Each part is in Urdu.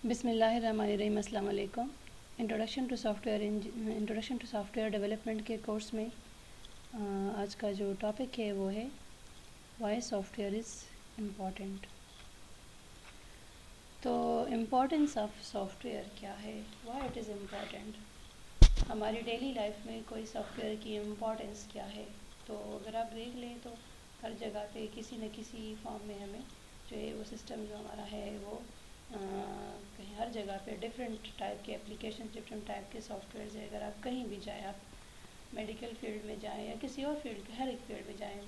بسم اللہ الرحمن الرحیم۔ السلام علیکم۔ Introduction to software development کے کورس میں آج کا جو ٹاپک ہے وہ ہے why software is important. تو امپورٹنس آف سافٹ ویئر کیا ہے، وائی اٹ از امپورٹنٹ، ہماری ڈیلی لائف میں کوئی سافٹ ویئر کی امپورٹنس کیا ہے۔ تو اگر آپ دیکھ لیں تو ہر جگہ پہ کسی نہ کسی فارم میں ہمیں جو ہے وہ سسٹم جو ہمارا ہے وہ کہیں ہر جگہ پہ ڈفرینٹ ٹائپ کے اپلیکیشن، ڈفرینٹ ٹائپ کے سافٹ ویئرز ہے۔ اگر آپ کہیں بھی جائیں، آپ میڈیکل فیلڈ میں جائیں یا کسی اور فیلڈ ہر ایک فیلڈ میں جائیں،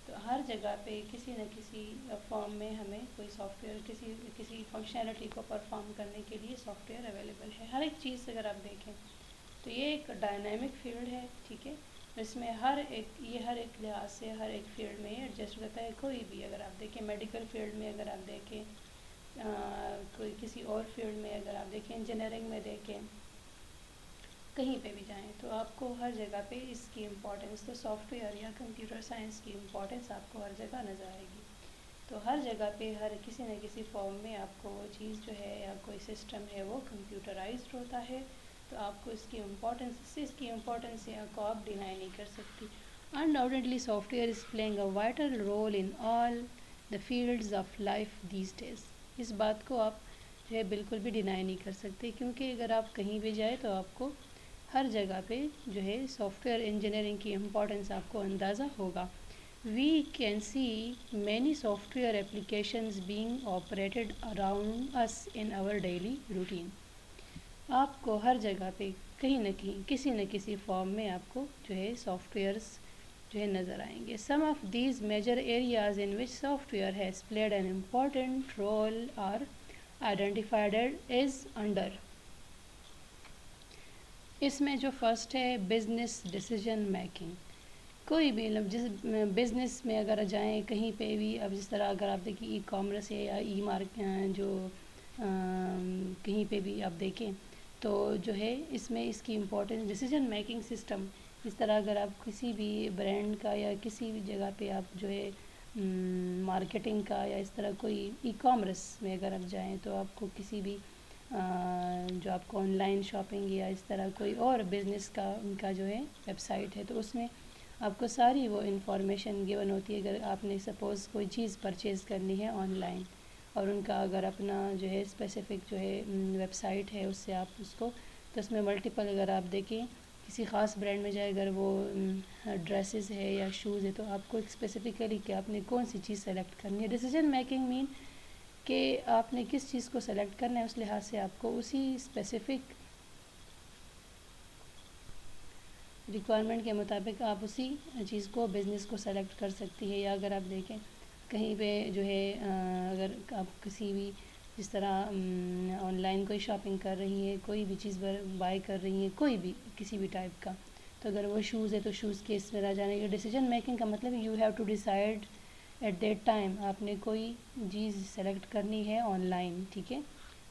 تو ہر جگہ پہ کسی نہ کسی فارم میں ہمیں کوئی سافٹ ویئر کسی فنکشنالٹی کو پرفارم کرنے کے لیے سافٹ ویئر اویلیبل ہے۔ ہر ایک چیز اگر آپ دیکھیں تو یہ ایک ڈائنامک فیلڈ ہے، ٹھیک ہے، اس میں ہر ایک لحاظ سے ہر ایک فیلڈ میں ایڈجسٹ ہوتا ہے۔ کوئی بھی اگر آپ دیکھیں میڈیکل فیلڈ میں، اگر آپ دیکھیں کوئی کسی اور فیلڈ میں، اگر آپ دیکھیں انجینئرنگ میں دیکھیں، کہیں پہ بھی جائیں تو آپ کو ہر جگہ پہ اس کی امپورٹنس، تو سافٹ ویئر یا کمپیوٹر سائنس کی امپورٹنس آپ کو ہر جگہ نظر آئے گی۔ تو ہر جگہ پہ ہر کسی نہ کسی فارم میں آپ کو وہ چیز جو ہے یا کوئی سسٹم ہے وہ کمپیوٹرائزڈ ہوتا ہے، تو آپ کو اس کی امپورٹنس کو آپ ڈینائی نہیں کر سکتی۔ Undoubtedly, software is playing a vital role in all the fields of life these days۔ اس بات کو آپ جو ہے بالکل بھی ڈینائی نہیں کر سکتے، کیونکہ اگر آپ کہیں بھی جائیں تو آپ کو ہر جگہ پہ جو ہے سافٹ ویئر انجینئرنگ کی امپورٹنس آپ کو اندازہ ہوگا۔ We can see many software applications being operated around us in our daily routine۔ آپ کو ہر جگہ پہ کہیں نہ کہیں کسی نہ کسی فارم میں آپ کو جو ہے سافٹ ویئرس جو ہے نظر آئیں گے۔ Some of these major areas in which software has played an important role are identified as under۔ اس میں جو فرسٹ ہے بزنس ڈیسیجن میکنگ۔ کوئی بھی جس بزنس میں اگر جائیں کہیں پہ بھی، اب جس طرح اگر آپ دیکھیں ای کامرس ہے یا ای مارکیٹ جو کہیں پہ بھی آپ دیکھیں تو جو ہے اس میں اس کی امپورٹنس ڈیسیجن میکنگ سسٹم۔ اس طرح اگر آپ کسی بھی برانڈ کا یا کسی بھی جگہ پہ آپ جو ہے مارکیٹنگ کا یا اس طرح کوئی ای کامرس میں اگر آپ جائیں تو آپ کو کسی بھی جو آپ کو آن لائن شاپنگ یا اس طرح کوئی اور بزنس کا ان کا جو ہے ویب سائٹ ہے، تو اس میں آپ کو ساری وہ انفارمیشن گیون ہوتی ہے۔ اگر آپ نے سپوز کوئی چیز پرچیز کرنی ہے آن لائن اور ان کا اگر اپنا جو ہے اسپیسیفک جو ہے ویب سائٹ ہے، اس سے آپ اس کو، تو اس میں ملٹیپل اگر آپ دیکھیں کسی خاص برانڈ میں جائے، اگر وہ ڈریسز ہے یا شوز ہے، تو آپ کو اسپیسیفکلی کہ آپ نے کون سی چیز سلیکٹ کرنی ہے۔ ڈیسیجن میکنگ مین کہ آپ نے کس چیز کو سلیکٹ کرنا ہے، اس لحاظ سے آپ کو اسی اسپیسیفک ریکوائرمنٹ کے مطابق آپ اسی چیز کو بزنس کو سلیکٹ کر سکتی ہے۔ یا اگر آپ دیکھیں کہیں پہ جو ہے اگر آپ کسی بھی جس طرح آن لائن کوئی شاپنگ کر رہی ہیں، کوئی بھی چیز بائی کر رہی ہیں، کوئی بھی کسی بھی ٹائپ کا، تو اگر وہ شوز ہے تو شوز کے اس میں رہ جانے کی ڈیسیجن میکنگ کا مطلب you have to decide at that time, آپ نے کوئی چیز سلیکٹ کرنی ہے آن لائن، ٹھیک ہے۔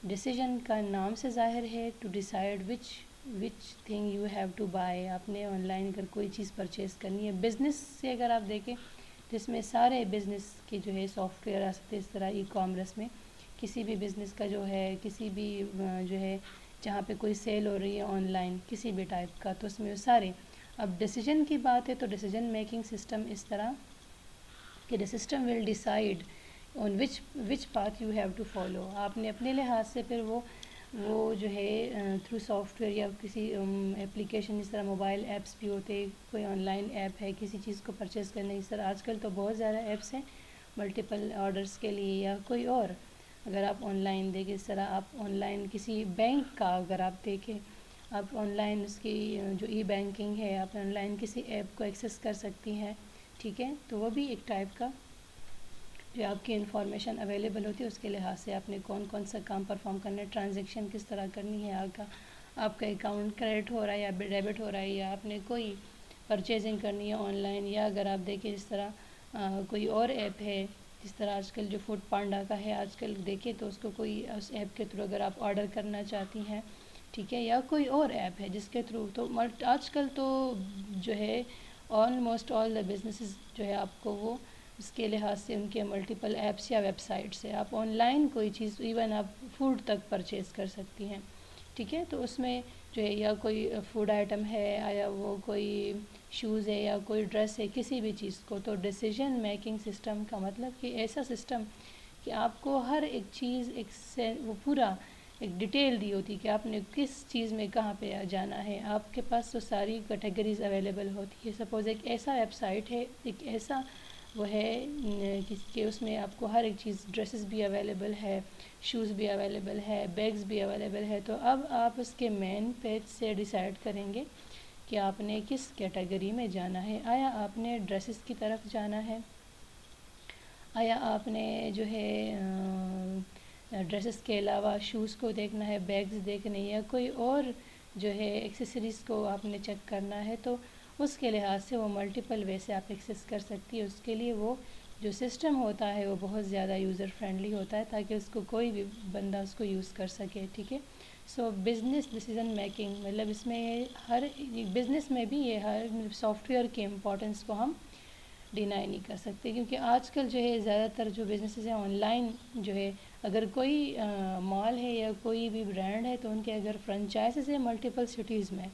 ڈیسیجن کا نام سے ظاہر ہے to decide which thing you have to buy, آپ نے آن لائن اگر کوئی چیز پرچیز کرنی ہے۔ بزنس سے اگر آپ دیکھیں جس میں سارے بزنس کے جو ہے سافٹ ویئر آ سکتے، اس طرح ای کامرس میں کسی بھی بزنس کا جو ہے کسی بھی جو ہے جہاں پہ کوئی سیل ہو رہی ہے آن لائن کسی بھی ٹائپ کا، تو اس میں سارے، اب ڈیسیجن کی بات ہے تو ڈیسیجن میکنگ سسٹم اس طرح کہ the system will decide on which path you have to follow۔ آپ نے اپنے لحاظ سے پھر وہ جو ہے تھرو سافٹ ویئر یا کسی اپلیکیشن، اس طرح موبائل ایپس بھی ہوتے، کوئی آن لائن ایپ ہے کسی چیز کو پرچیز کرنے، اس طرح آج کل تو بہت زیادہ ایپس ہیں ملٹیپل آرڈرز کے لیے یا کوئی اور اگر آپ آن لائن دیکھیں، اس طرح آپ آن لائن کسی بینک کا اگر آپ دیکھیں، آپ آن لائن اس کی جو ای بینکنگ ہے، آپ آن لائن کسی ایپ کو ایکسیس کر سکتی ہیں، ٹھیک ہے، تو وہ بھی ایک ٹائپ کا جو آپ کی انفارمیشن اویلیبل ہوتی ہے، اس کے لحاظ سے آپ نے کون سا کام پرفارم کرنا ہے، ٹرانزیکشن کس طرح کرنی ہے، آپ کا اکاؤنٹ کریڈٹ ہو رہا ہے یا ڈیبٹ ہو رہا ہے، یا آپ نے کوئی پرچیزنگ کرنی ہے آن لائن، یا اگر آپ دیکھیں جس طرح کوئی اور ایپ ہے، جس طرح آج کل جو فوڈ پانڈا کا ہے، آج کل دیکھیں تو اس کو کوئی اس ایپ کے تھرو اگر آپ آرڈر کرنا چاہتی ہیں، ٹھیک ہے، یا کوئی اور ایپ ہے جس کے تھرو، تو آج کل تو جو ہے آلموسٹ آل دا بزنسز جو ہے آپ کو وہ اس کے لحاظ سے ان کے ملٹیپل ایپس یا ویب سائٹس ہے. آپ آن لائن کوئی چیز ایون آپ فوڈ تک پرچیز کر سکتی ہیں. ٹھیک ہے، تو اس میں جو ہے یا کوئی فوڈ آئٹم ہے یا وہ کوئی شوز ہے یا کوئی ڈریس ہے، کسی بھی چیز کو، تو ڈیسیژن میکنگ سسٹم کا مطلب کہ ایسا سسٹم کہ آپ کو ہر ایک چیز وہ پورا ایک ڈیٹیل دی ہوتی کہ آپ نے کس چیز میں کہاں پہ جانا ہے. آپ کے پاس تو ساری کیٹیگریز اویلیبل ہوتی ہے. سپوز ایک ایسا ویب سائٹ ہے، ایک ایسا وہ ہے کہ اس میں آپ کو ہر ایک چیز، ڈریسز بھی اویلیبل ہے، شوز بھی اویلیبل ہے، بیگز بھی اویلیبل ہے. تو اب آپ اس کے مین پیج سے ڈیسائیڈ کریں گے کہ آپ نے کس کیٹیگری میں جانا ہے. آیا آپ نے ڈریسز کی طرف جانا ہے، آیا آپ نے جو ہے ڈریسز کے علاوہ شوز کو دیکھنا ہے، بیگز دیکھنے، یا کوئی اور جو ہے ایکسیسریز کو آپ نے چیک کرنا ہے. تو اس کے لحاظ سے وہ ملٹیپل وے سے آپ ایکسیس کر سکتی ہے. اس کے لیے وہ جو سسٹم ہوتا ہے وہ بہت زیادہ یوزر فرینڈلی ہوتا ہے تاکہ اس کو کوئی بھی بندہ اس کو یوز کر سکے. ٹھیک ہے، سو بزنس ڈیسیژن میکنگ مطلب اس میں ہر بزنس میں بھی یہ ہر سافٹ ویئر کے امپورٹنس کو ہم ڈینائی نہیں کر سکتے، کیونکہ آج کل جو ہے زیادہ تر جو بزنسز ہیں آن لائن جو ہے، اگر کوئی مال ہے یا کوئی بھی برانڈ ہے تو ان کے اگر فرنچائزز ہیں ملٹیپل سٹیز میں،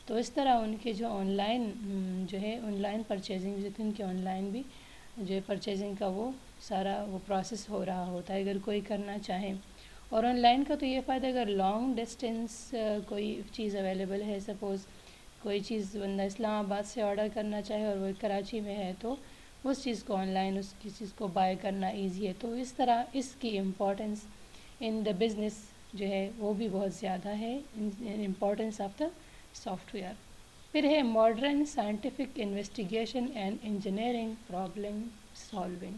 تو اس طرح ان کے جو آن لائن جو ہے آن لائن پرچیزنگ جو ان کے آن لائن بھی جو ہے پرچیزنگ کا وہ سارا وہ پروسیس ہو رہا ہوتا ہے اگر کوئی کرنا چاہے. اور آن لائن کا تو یہ فائدہ اگر لانگ ڈسٹینس کوئی چیز اویلیبل ہے، سپوز کوئی چیز بندہ اسلام آباد سے آرڈر کرنا چاہے اور وہ کراچی میں ہے، تو اس چیز کو آن لائن اس کی چیز کو بائی کرنا ایزی ہے. تو اس طرح اس کی امپورٹنس ان دا بزنس جو ہے وہ بھی بہت زیادہ ہے، importance of the soft where. پھر ہے modern scientific investigation and engineering problem solving.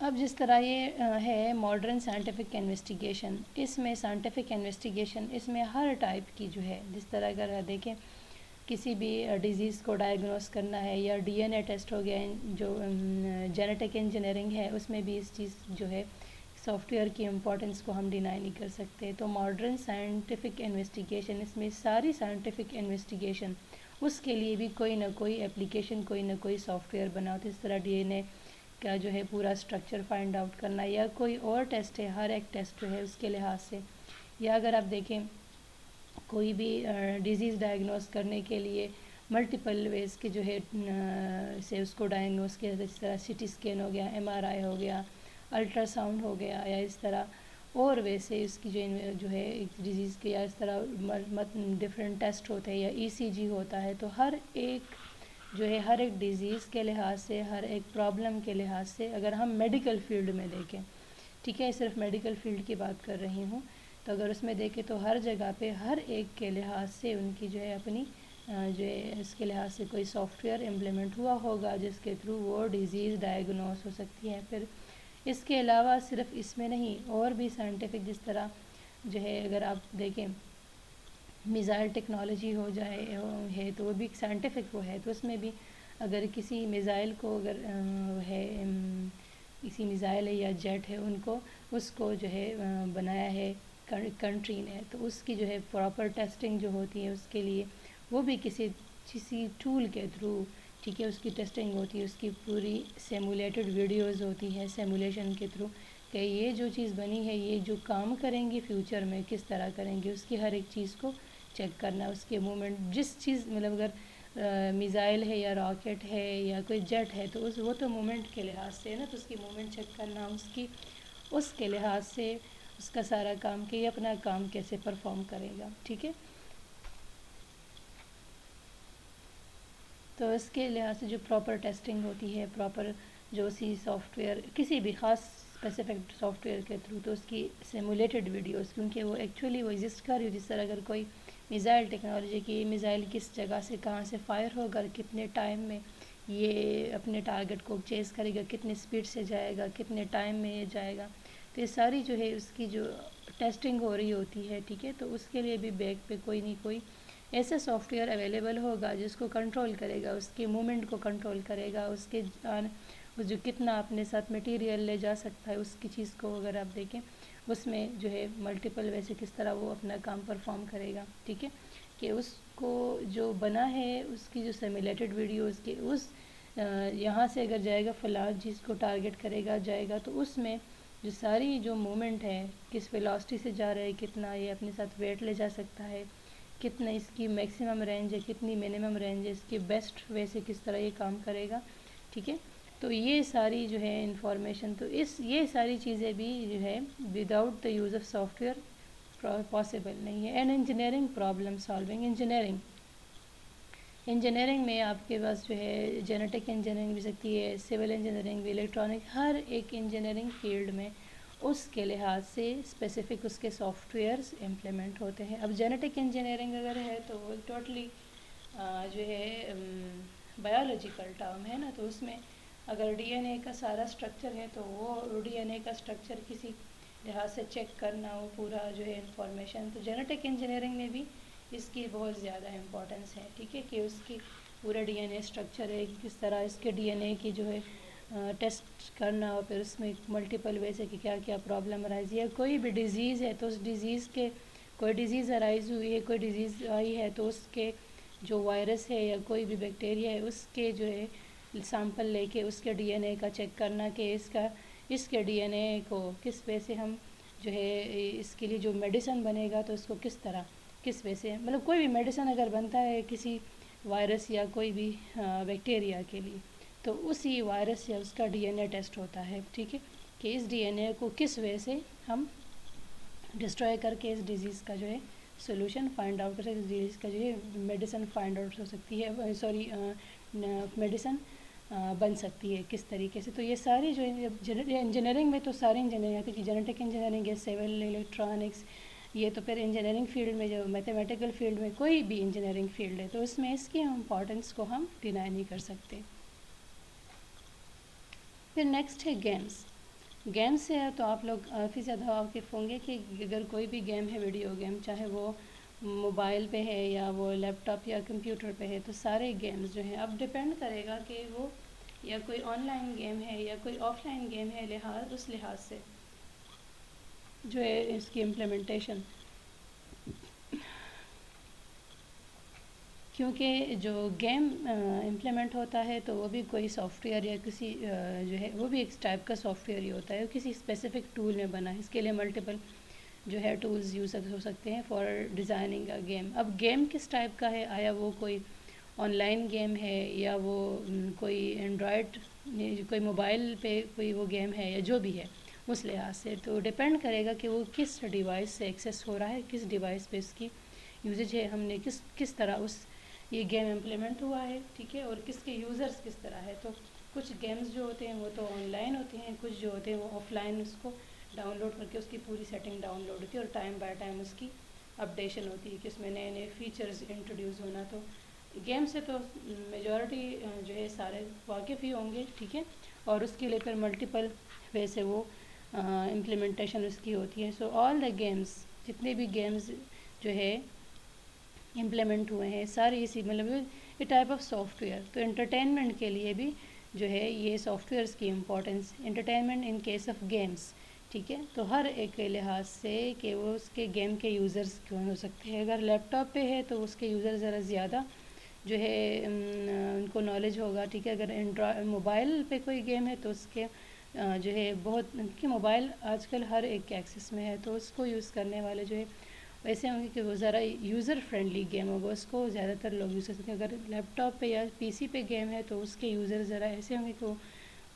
اب جس طرح یہ ہے ماڈرن سائنٹیفک انویسٹیگیشن، اس میں سائنٹیفک انویسٹیگیشن اس میں ہر ٹائپ کی جو ہے، جس طرح اگر دیکھیں کسی بھی ڈیزیز کو ڈائگنوز کرنا ہے یا ڈی این اے ٹیسٹ ہو گیا، جو جینیٹک انجینئرنگ ہے، اس میں بھی اس چیز جو ہے سافٹ ویئر کی امپورٹنس کو ہم ڈینائی نہیں کر سکتے. تو ماڈرن سائنٹیفک انویسٹیگیشن اس میں ساری سائنٹیفک انویسٹیگیشن اس کے لیے بھی کوئی نہ کوئی اپلیکیشن، کوئی نہ کوئی سافٹ ویئر بنا ہوتا ہے. اس طرح ڈی این اے کا جو ہے پورا اسٹرکچر فائنڈ آؤٹ کرنا یا کوئی اور ٹیسٹ ہے، ہر ایک ٹیسٹ جو ہے اس کے لحاظ سے، یا اگر آپ دیکھیں کوئی بھی ڈیزیز ڈائگنوز کرنے کے لیے ملٹیپل ویز کے جو ہے سے اس کو ڈائگنوز کیا، جس طرح سی ٹی اسکین ہو گیا، ایم آر آئی ہو گیا، الٹرا ساؤنڈ ہو گیا، یا اس طرح اور ویسے اس کی جو ہے ایک ڈیزیز کے یا اس طرح ڈفرینٹ ٹیسٹ ہوتے ہیں یا ای سی جی ہوتا ہے. تو ہر ایک جو ہے ہر ایک ڈیزیز کے لحاظ سے، ہر ایک پرابلم کے لحاظ سے، اگر ہم میڈیکل فیلڈ میں دیکھیں، ٹھیک ہے، صرف میڈیکل فیلڈ کی بات کر رہی ہوں، تو اگر اس میں دیکھیں تو ہر جگہ پہ ہر ایک کے لحاظ سے ان کی جو ہے اپنی جو ہے اس کے لحاظ سے کوئی سافٹ ویئر امپلیمنٹ ہوا ہوگا جس کے تھرو وہ ڈیزیز ڈائگنوز ہو سکتی ہے. پھر اس کے علاوہ صرف اس میں نہیں، اور بھی سائنٹیفک جس طرح جو ہے اگر آپ دیکھیں میزائل ٹیکنالوجی ہو جائے ہے تو وہ بھی ایک سائنٹیفک وہ ہے. تو اس میں بھی اگر کسی میزائل کو اگر ہے کسی میزائل ہے یا جیٹ ہے، اس کو جو ہے بنایا ہے کنٹری نے، تو اس کی جو ہے پراپر ٹیسٹنگ جو ہوتی ہے اس کے لیے وہ بھی کسی ٹول کے تھرو، ٹھیک ہے، اس کی ٹیسٹنگ ہوتی ہے، اس کی پوری سیمولیٹڈ ویڈیوز ہوتی ہیں سیمولیشن کے تھرو کہ یہ جو چیز بنی ہے یہ جو کام کریں گی فیوچر میں کس طرح کریں گے، اس کی ہر ایک چیز کو چیک کرنا، اس کے مومنٹ، جس چیز مطلب اگر میزائل ہے یا راکٹ ہے یا کوئی جیٹ ہے تو وہ تو مومنٹ کے لحاظ سے ہے نا، تو اس کی مومنٹ چیک کرنا، اس کے لحاظ سے اس کا سارا کام کہ یہ اپنا کام کیسے پرفارم کرے گا. ٹھیک ہے، تو اس کے لحاظ سے جو پراپر ٹیسٹنگ ہوتی ہے، پراپر جو اسی سافٹ ویئر کسی بھی خاص اسپیسیفک سافٹ ویئر کے تھرو، تو اس کی سیمولیٹڈ ویڈیوز، کیونکہ وہ ایکچولی وہ ایگزسٹ کر رہی ہے. جس طرح اگر کوئی میزائل ٹیکنالوجی کی میزائل کس جگہ سے کہاں سے فائر ہوگا، کتنے ٹائم میں یہ اپنے ٹارگٹ کو چیز کرے گا، کتنے سپیڈ سے جائے گا، کتنے ٹائم میں یہ جائے گا، تو یہ ساری جو ہے اس کی جو ٹیسٹنگ ہو رہی ہوتی ہے. ٹھیک ہے، تو اس کے لیے بھی بیک پہ کوئی نہیں کوئی ایسا سافٹ ویئر اویلیبل ہوگا جس کو کنٹرول کرے گا، اس کے مومنٹ کو کنٹرول کرے گا، اس کے جو کتنا اپنے ساتھ مٹیریل لے جا سکتا ہے، اس کی چیز کو اگر آپ دیکھیں اس میں جو ہے ملٹیپل ویسے کس طرح وہ اپنا کام پرفارم کرے گا. ٹھیک ہے، کہ اس کو جو بنا ہے اس کی جو سیمولیٹڈ ویڈیو اس یہاں سے اگر جائے گا فلاں چیز کو ٹارگٹ کرے گا جائے گا تو اس میں جو ساری جو مومنٹ ہے کس ویلاسٹی سے جا رہا ہے، کتنا یہ اپنے ساتھ ویٹ لے جا سکتا ہے، کتنا اس کی میکسیمم رینج ہے، کتنی منیمم رینج ہے، اس کی بیسٹ وے سے کس طرح یہ کام کرے گا، ٹھیک ہے. تو یہ ساری جو ہے انفارمیشن، تو یہ ساری چیزیں بھی جو ہے without the use of soft where possible نہیں ہے. And engineering problem solving, engineering میں آپ کے پاس جو ہے جینیٹک انجینئرنگ بھی سکتی ہے، سول انجینئرنگ بھی، الیکٹرانک، ہر ایک انجینئرنگ فیلڈ میں اس کے لحاظ سے اسپیسیفک اس کے سافٹ ویئرس امپلیمنٹ ہوتے ہیں. اب جینیٹک انجینئرنگ اگر ہے تو وہ ٹوٹلی جو ہے بایولوجیکل ٹرم ہے نا، تو اس میں اگر ڈی این اے کا سارا اسٹرکچر ہے تو وہ ڈی این اے کا اسٹرکچر کسی لحاظ سے چیک کرنا، وہ پورا جو ہے انفارمیشن، تو جینیٹک انجینئرنگ میں بھی اس کی بہت زیادہ امپورٹنس ہے، ٹھیک ہے، کہ اس کی پورا ڈی این اے اسٹرکچر ہے، کس طرح اس کے ڈی این اے کی جو ہے ٹیسٹ کرنا، اور پھر اس میں ملٹیپل ویز ہے کہ کیا کیا پرابلم ارائز ہے. کوئی بھی ڈیزیز ہے تو اس ڈیزیز کے کوئی ڈیزیز ارائز ہوئی ہے، کوئی ڈیزیز آئی ہے تو اس کے جو وائرس ہے یا کوئی بھی بیکٹیریا ہے اس کے جو ہے سیمپل لے کے اس کے ڈی این اے کا چیک کرنا کہ اس کے ڈی این اے کو کس وجہ سے ہم جو ہے اس کے لیے جو میڈیسن بنے گا تو اس کو کس طرح کس وجہ سے، مطلب کوئی بھی میڈیسن اگر بنتا ہے کسی وائرس یا کوئی بھی بیکٹیریا کے لیے تو اسی وائرس یا اس کا ڈی این اے ٹیسٹ ہوتا ہے، ٹھیک ہے، کہ اس ڈی این اے کو کس وجہ سے ہم ڈسٹروائے کر کے اس ڈیزیز کا جو ہے سولوشن فائنڈ آؤٹ کر سکتے، اس ڈیزیز کا جو ہے میڈیسن فائنڈ آؤٹ ہو سکتی ہے، میڈیسن بن سکتی ہے کس طریقے سے. تو یہ ساری جو انجینئرنگ میں تو ساری انجینئرنگ آتی ہے، جینیٹک انجینئرنگ ہے، سول، الیکٹرانکس، یہ تو پھر انجینئرنگ فیلڈ میں جو میتھمیٹیکل فیلڈ میں کوئی بھی انجینئرنگ فیلڈ ہے تو اس میں اس کی امپورٹنس کو ہم ڈینائی نہیں کر سکتے. پھر نیکسٹ ہے گیمز سے ہے تو آپ لوگ کافی زیادہ واقف ہوں گے کہ اگر کوئی بھی گیم ہے، ویڈیو گیم، چاہے وہ موبائل پہ ہے یا وہ لیپ ٹاپ یا کمپیوٹر پہ ہے، تو سارے گیمز جو ہیں اب ڈپینڈ کرے گا کہ وہ یا کوئی آن لائن گیم ہے یا کوئی آف لائن گیم ہے، اس لحاظ سے جو ہے اس کی امپلیمنٹیشن، کیونکہ جو گیم امپلیمنٹ ہوتا ہے تو وہ بھی کوئی سافٹ ویئر یا کسی جو ہے وہ بھی ایک ٹائپ کا سافٹ ویئر ہی ہوتا ہے، کسی اسپیسیفک ٹول میں بنا ہے. اس کے لیے ملٹیپل جو ہے ٹولز یوز ہو سکتے ہیں فار ڈیزائننگ اے گیم. اب گیم کس ٹائپ کا ہے، آیا وہ کوئی آن لائن گیم ہے یا وہ کوئی اینڈرائڈ کوئی موبائل پہ کوئی وہ گیم ہے یا جو بھی ہے، اس لحاظ سے تو ڈپینڈ کرے گا کہ وہ کس ڈیوائس سے ایکسیس ہو رہا ہے، کس ڈیوائس پہ اس کی یوزج ہے، ہم نے کس طرح یہ گیم امپلیمنٹ ہوا ہے، ٹھیک ہے، اور کس کے یوزرز کس طرح ہے. تو کچھ گیمز جو ہوتے ہیں وہ تو آن لائن ہوتے ہیں، کچھ جو ہوتے ہیں وہ آف لائن، اس کو ڈاؤن لوڈ کر کے اس کی پوری سیٹنگ ڈاؤن لوڈ ہوتی ہے اور ٹائم بائی ٹائم اس کی اپڈیشن ہوتی ہے کہ اس میں نئے نئے فیچرز انٹروڈیوس ہونا. تو گیم سے تو میجورٹی جو ہے سارے واقف ہی ہوں گے، ٹھیک ہے، اور اس کے لیے پھر ملٹیپل وے سے وہ امپلیمنٹیشن اس کی ہوتی ہے. سو آل دا گیمز، جتنے بھی گیمز جو ہے امپلیمنٹ ہوئے ہیں سارے اسی مطلب یہ ٹائپ آف سافٹ ویئر. تو انٹرٹینمنٹ کے لیے بھی جو ہے یہ سافٹ ویئرس کی importance, entertainment in case of games, ٹھیک ہے، تو ہر ایک کے لحاظ سے کہ وہ اس کے گیم کے یوزرز کون ہو سکتے ہیں. اگر لیپ ٹاپ پہ ہے تو اس کے یوزر ذرا زیادہ جو ہے ان کو نالج ہوگا، ٹھیک ہے. اگر موبائل پہ کوئی گیم ہے تو اس کے جو ہے بہت کہ موبائل آج کل ہر ایک کے ایکسس میں ہے تو اس کو یوز کرنے والے جو ہے ویسے ہوں گے کہ وہ ذرا یوزر فرینڈلی گیم ہوگا، اس کو زیادہ تر لوگ یوز کر سکتے ہیں. اگر لیپ ٹاپ پہ یا پی سی پہ گیم ہے تو اس کے یوزر ذرا ایسے ہوں گے کہ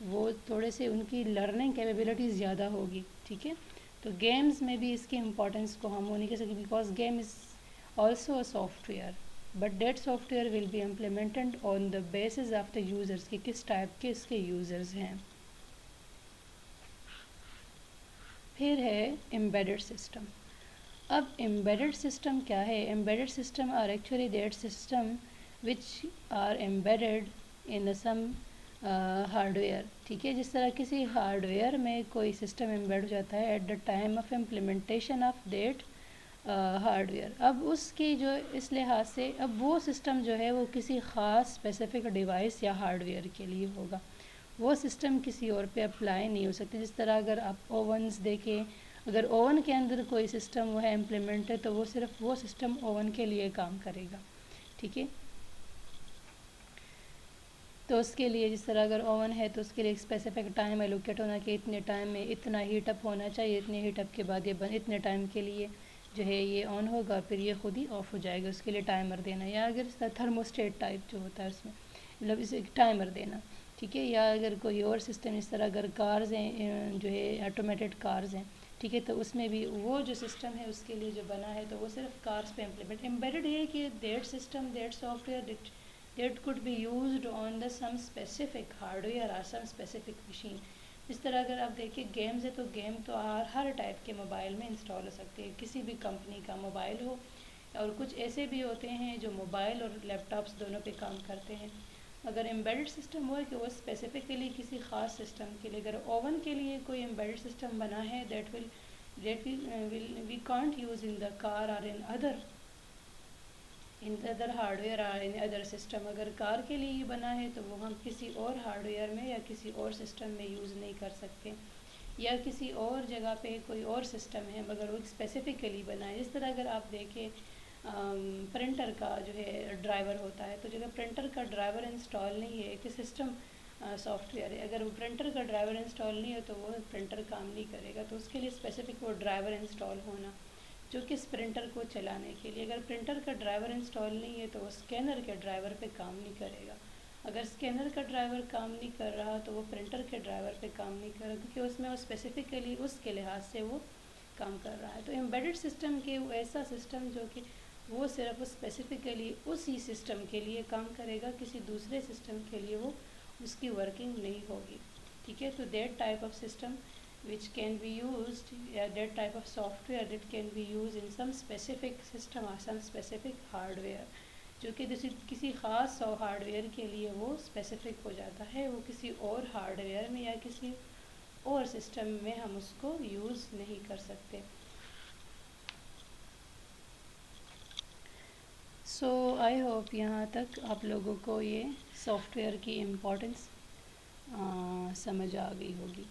وہ تھوڑے سے ان کی لرننگ کیپیبلٹیز زیادہ ہوگی، ٹھیک ہے. تو گیمز میں بھی اس کی امپورٹنس کو ہم وہ نہیں کہہ سکتے because game is also a software but that software will be implemented on the basis of the users کہ کس ٹائپ کے اس کے یوزرز ہیں. پھر ہے ایمبیڈڈ سسٹم. اب ایمبیڈڈ سسٹم کیا ہے؟ Embedded system are actually that system which are embedded in some hardware, ٹھیک ہے. جس طرح کسی ہارڈ ویئر میں کوئی سسٹم ایمبیڈ ہو جاتا ہے at the time of implementation of that hardware. اب اس کی جو اس لحاظ سے اب وہ سسٹم جو ہے وہ کسی خاص اسپیسیفک ڈیوائس یا ہارڈ ویئر کے لیے ہوگا، وہ سسٹم کسی اور پہ اپلائی نہیں ہو سکتی. جس طرح اگر آپ اوونز دیکھیں، اگر اوون کے اندر کوئی سسٹم وہ ہے امپلیمنٹ ہے تو وہ صرف وہ سسٹم اوون کے لیے کام کرے گا، ٹھیک ہے. تو اس کے لیے جس طرح اگر اوون ہے تو اس کے لیے ایک اسپیسیفک ٹائم ایلوکیٹ ہونا کہ اتنے ٹائم میں اتنا ہیٹ اپ ہونا چاہیے، اتنے ہیٹ اپ کے بعد یہ اتنے ٹائم کے لیے جو ہے یہ آن ہوگا، پھر یہ خود ہی آف ہو جائے گا، اس کے لیے ٹائمر دینا، یا اگر اس طرح تھرموسٹیٹ ٹائپ جو ہوتا ہے اس میں مطلب اسے ایک ٹائمر دینا، ٹھیک ہے. یا اگر کوئی اور سسٹم اس طرح اگر کارز ہیں جو ہے آٹومیٹڈ کارز ہیں، ٹھیک ہے، تو اس میں بھی وہ جو سسٹم ہے اس کے لیے جو بنا ہے تو وہ صرف کارز پہ امپلیمنٹ امبیڈڈ ہے کہ that system that soft where that could be used on the some specific hardware or some specific machine. اس طرح اگر آپ دیکھیں گیمز ہے تو گیم تو ہر ٹائپ کے موبائل میں انسٹال ہو سکتے ہیں، کسی بھی کمپنی کا موبائل ہو، اور کچھ ایسے بھی ہوتے ہیں جو موبائل اور لیپ ٹاپس دونوں پہ کام کرتے ہیں. اگر امبیڈڈ سسٹم ہوا کہ وہ اسپیسیفکلی کسی خاص سسٹم کے لیے، اگر اوون کے لیے کوئی امبیڈڈ سسٹم بنا ہے دیٹ وی کانٹ یوز ان دا کار اور ان ادر ہارڈ ویئر اور ان ادر سسٹم. اگر کار کے لیے یہ بنا ہے تو وہ ہم کسی اور ہارڈ ویئر میں یا کسی اور سسٹم میں یوز نہیں کر سکتے، یا کسی اور جگہ پہ کوئی اور سسٹم ہے مگر وہ اسپیسیفکلی بنا ہے. اس طرح اگر آپ دیکھیں پرنٹر کا جو ہے ڈرائیور ہوتا ہے، تو جگہ پرنٹر کا ڈرائیور انسٹال نہیں ہے کہ سسٹم سافٹ ویئر ہے، اگر وہ پرنٹر کا ڈرائیور انسٹال نہیں ہے تو وہ پرنٹر کام نہیں کرے گا، تو اس کے لیے اسپیسیفک وہ ڈرائیور انسٹال ہونا جو کہ اس پرنٹر کو چلانے کے لیے. اگر پرنٹر کا ڈرائیور انسٹال نہیں ہے تو وہ اسکینر کے ڈرائیور پہ کام نہیں کرے گا، اگر اسکینر کا ڈرائیور کام نہیں کر رہا تو وہ پرنٹر کے ڈرائیور پہ کام نہیں کر رہا، کیونکہ اس میں وہ اسپیسیفکلی اس کے لحاظ سے وہ کام کر رہا ہے. تو امبیڈڈ سسٹم کے وہ ایسا سسٹم جو کہ وہ صرف اسپیسیفکلی اسی سسٹم کے لیے کام کرے گا، کسی دوسرے سسٹم کے لیے وہ اس کی ورکنگ نہیں ہوگی، ٹھیک ہے. تو that type of system which can be used, that type of software that can be used in some specific system or some specific hardware، جو کہ کسی خاص ہارڈ ویئر کے لیے وہ اسپیسیفک ہو جاتا ہے، وہ کسی اور ہارڈ ویئر میں یا کسی اور سسٹم میں ہم اس کو یوز نہیں کر سکتے. سو آئی ہوپ یہاں تک آپ لوگوں کو یہ سافٹ ویئر کی امپورٹنس سمجھ آ گئی ہوگی.